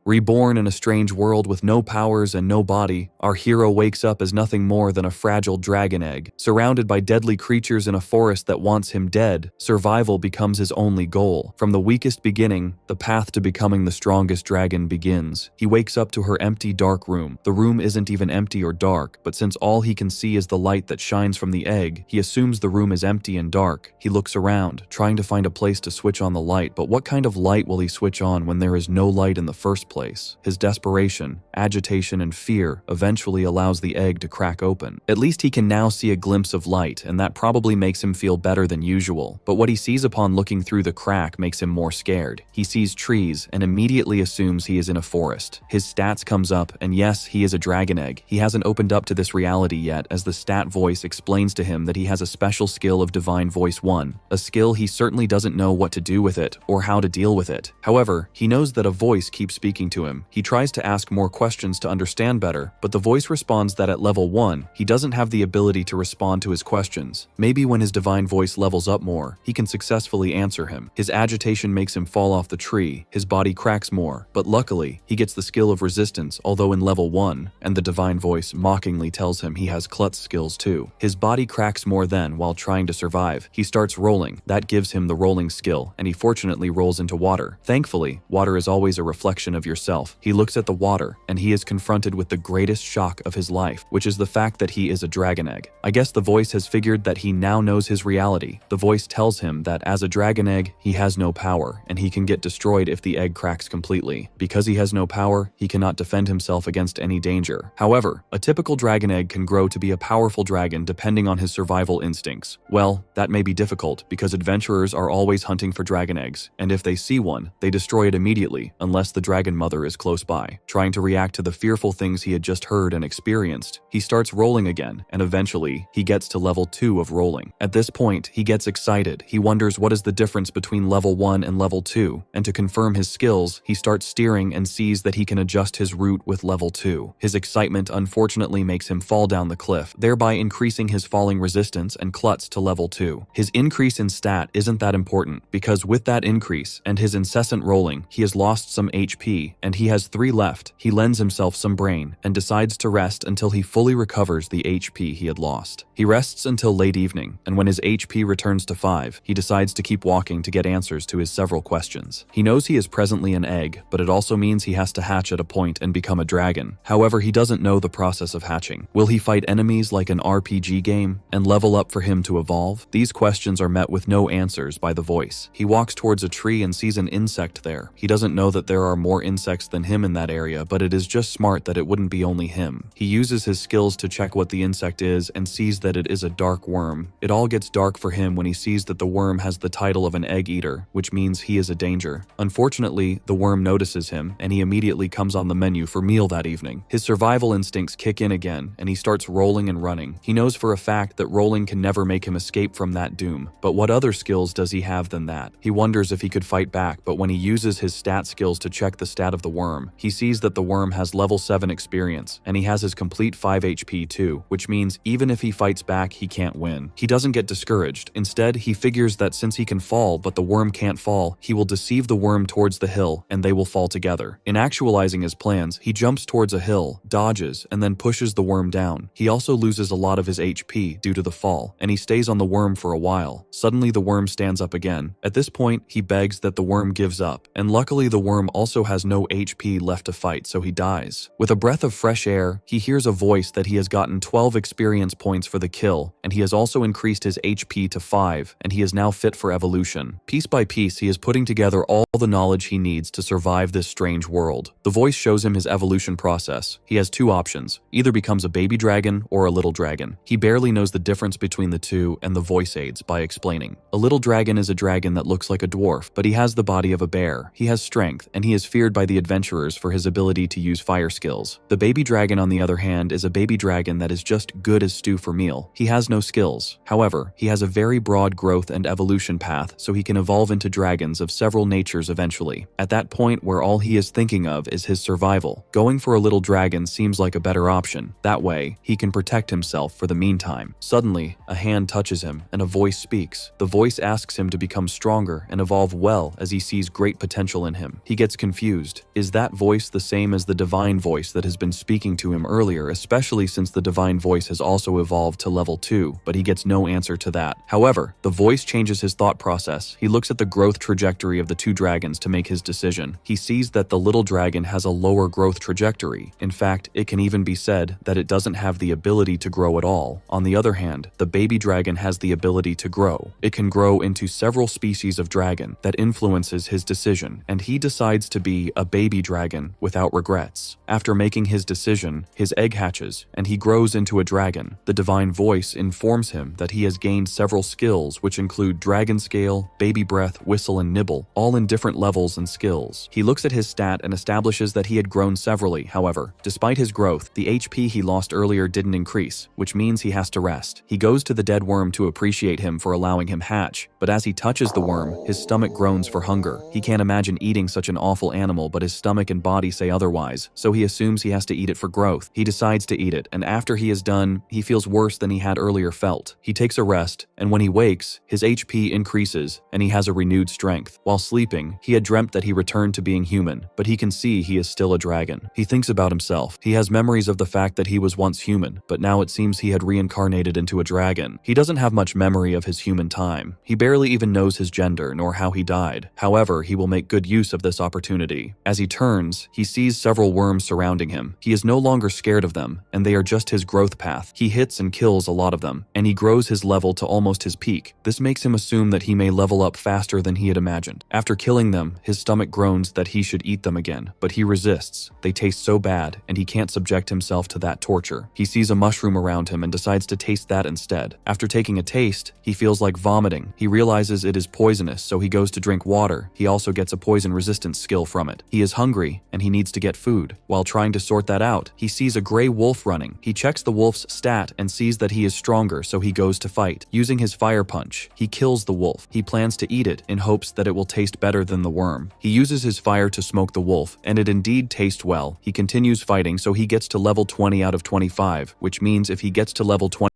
Reborn in a strange world with no powers and no body, our hero wakes up as nothing more than a fragile dragon egg. Surrounded by deadly creatures in a forest that wants him dead, survival becomes his only goal. From the weakest beginning, the path to becoming the strongest dragon begins. He wakes up to her empty, dark room. The room isn't even empty or dark, but since all he can see is the light that shines from the egg, he assumes the room is empty and dark. He looks around, trying to find a place to switch on the light, but what kind of light will he switch on when there is no light in the first place? His desperation, agitation, and fear eventually allows the egg to crack open. At least he can now see a glimpse of light, and that probably makes him feel better than usual. But what he sees upon looking through the crack makes him more scared. He sees trees and immediately assumes he is in a forest. His stats comes up, and yes, he is a dragon egg. He hasn't opened up to this reality yet, as the stat voice explains to him that he has a special skill of Divine Voice 1, a skill he certainly doesn't know what to do with it or how to deal with it. However, he knows that a voice keeps speaking to him. He tries to ask more questions to understand better, but the voice responds that at level 1, he doesn't have the ability to respond to his questions. Maybe when his divine voice levels up more, he can successfully answer him. His agitation makes him fall off the tree, his body cracks more, but luckily, he gets the skill of resistance, although in level 1, and the divine voice mockingly tells him he has klutz skills too. His body cracks more then while trying to survive. He starts rolling. That gives him the rolling skill, and he fortunately rolls into water. Thankfully, water is always a reflection of yourself. He looks at the water, and he is confronted with the greatest shock of his life, which is the fact that he is a dragon egg. I guess the voice has figured that he now knows his reality. The voice tells him that as a dragon egg, he has no power, and he can get destroyed if the egg cracks completely. Because he has no power, he cannot defend himself against any danger. However, a typical dragon egg can grow to be a powerful dragon depending on his survival instincts. Well, that may be difficult because adventurers are always hunting for dragon eggs, and if they see one, they destroy it immediately unless the dragon mother is close by. Trying to react to the fearful things he had just heard and experienced, he starts rolling again, and eventually, he gets to level 2 of rolling. At this point, he gets excited. He wonders what is the difference between level 1 and level 2, and to confirm his skills, he starts steering and sees that he can adjust his route with level 2. His excitement unfortunately makes him fall down the cliff, thereby increasing his falling resistance and klutz to level 2. His increase in stat isn't that important, because with that increase and his incessant rolling, he has lost some HP, and he has 3 left. He lends himself some brain, and decides to rest until he fully recovers the HP he had lost. He rests until late evening, and when his HP returns to 5, he decides to keep walking to get answers to his several questions. He knows he is presently an egg, but it also means he has to hatch at a point and become a dragon. However, he doesn't know the process of hatching. Will he fight enemies like an RPG game and level up for him to evolve? These questions are met with no answers by the voice. He walks towards a tree and sees an insect there. He doesn't know that there are more insects than him in that area, but it is just smart that it wouldn't be only him. He uses his skills to check what the insect is and sees that it is a dark worm. It all gets dark for him when he sees that the worm has the title of an egg eater, which means he is a danger. Unfortunately, the worm notices him, and he immediately comes on the menu for meal that evening. His survival instincts kick in again, and he starts rolling and running. He knows for a fact that rolling can never make him escape from that doom, but what other skills does he have than that? He wonders if he could fight back, but when he uses his stat skills to check the stat of the worm, he sees that the worm has level 7 experience, and he has his complete 5 HP too, which means even if he fights back, he can't win. He doesn't get discouraged. Instead, he figures that since he can fall but the worm can't fall, he will deceive the worm towards the hill, and they will fall together. In actualizing his plans, he jumps towards a hill, dodges, and then pushes the worm down. He also loses a lot of his HP due to the fall, and he stays on the worm for a while. Suddenly, the worm stands up again. At this point, he begs that the worm gives up, and luckily the worm also has no HP left to fight, so he dies. With a breath of fresh air, he hears a voice that he has gotten 12 experience points for the kill, and he has also increased his HP to 5, and he is now fit for evolution. Piece by piece, he is putting together all the knowledge he needs to survive this strange world. The voice shows him his evolution process. He has 2 options, either becomes a baby dragon or a little dragon. He barely knows the difference between the two, and the voice aids by explaining. A little dragon is a dragon that looks like a dwarf, but he has the body of a bear. He has strength, and he is feared by the adventurers for his ability to use fire skills. The baby dragon, on the other hand, is a baby dragon that is just good as stew for meal. He has no skills. However, he has a very broad growth and evolution path, so he can evolve into dragons of several natures eventually. At that point where all he is thinking of is his survival, going for a little dragon seems like a better option. That way, he can protect himself for the meantime. Suddenly, a hand touches him, and a voice speaks. The voice asks him to become stronger and evolve well as he sees great potential in him. He gets confused. confused. Is that voice the same as the divine voice that has been speaking to him earlier, especially since the divine voice has also evolved to level 2, but he gets no answer to that. However, the voice changes his thought process. He looks at the growth trajectory of the two dragons to make his decision. He sees that the little dragon has a lower growth trajectory. In fact, it can even be said that it doesn't have the ability to grow at all. On the other hand, the baby dragon has the ability to grow. It can grow into several species of dragon that influences his decision, and he decides to be a baby dragon without regrets. After making his decision, his egg hatches, and he grows into a dragon. The divine voice informs him that he has gained several skills which include dragon scale, baby breath, whistle, and nibble, all in different levels and skills. He looks at his stat and establishes that he had grown severally. However, despite his growth, the HP he lost earlier didn't increase, which means he has to rest. He goes to the dead worm to appreciate him for allowing him hatch, but as he touches the worm, his stomach groans for hunger. He can't imagine eating such an awful animal, but his stomach and body say otherwise, so he assumes he has to eat it for growth. He decides to eat it, and after he is done, he feels worse than he had earlier felt. He takes a rest, and when he wakes, his HP increases, and he has a renewed strength. While sleeping, he had dreamt that he returned to being human, but he can see he is still a dragon. He thinks about himself. He has memories of the fact that he was once human, but now it seems he had reincarnated into a dragon. He doesn't have much memory of his human time. He barely even knows his gender nor how he died. However, he will make good use of this opportunity. As he turns, he sees several worms surrounding him. He is no longer scared of them, and they are just his growth path. He hits and kills a lot of them, and he grows his level to almost his peak. This makes him assume that he may level up faster than he had imagined. After killing them, his stomach groans that he should eat them again, but he resists. They taste so bad, and he can't subject himself to that torture. He sees a mushroom around him and decides to taste that instead. After taking a taste, he feels like vomiting. He realizes it is poisonous, so he goes to drink water. He also gets a poison resistance skill from it. He is hungry, and he needs to get food. While trying to sort that out, he sees a gray wolf running. He checks the wolf's stat and sees that he is stronger, so he goes to fight. Using his fire punch, he kills the wolf. He plans to eat it in hopes that it will taste better than the worm. He uses his fire to smoke the wolf, and it indeed tastes well. He continues fighting, so he gets to level 20 out of 25, which means if he gets to level 20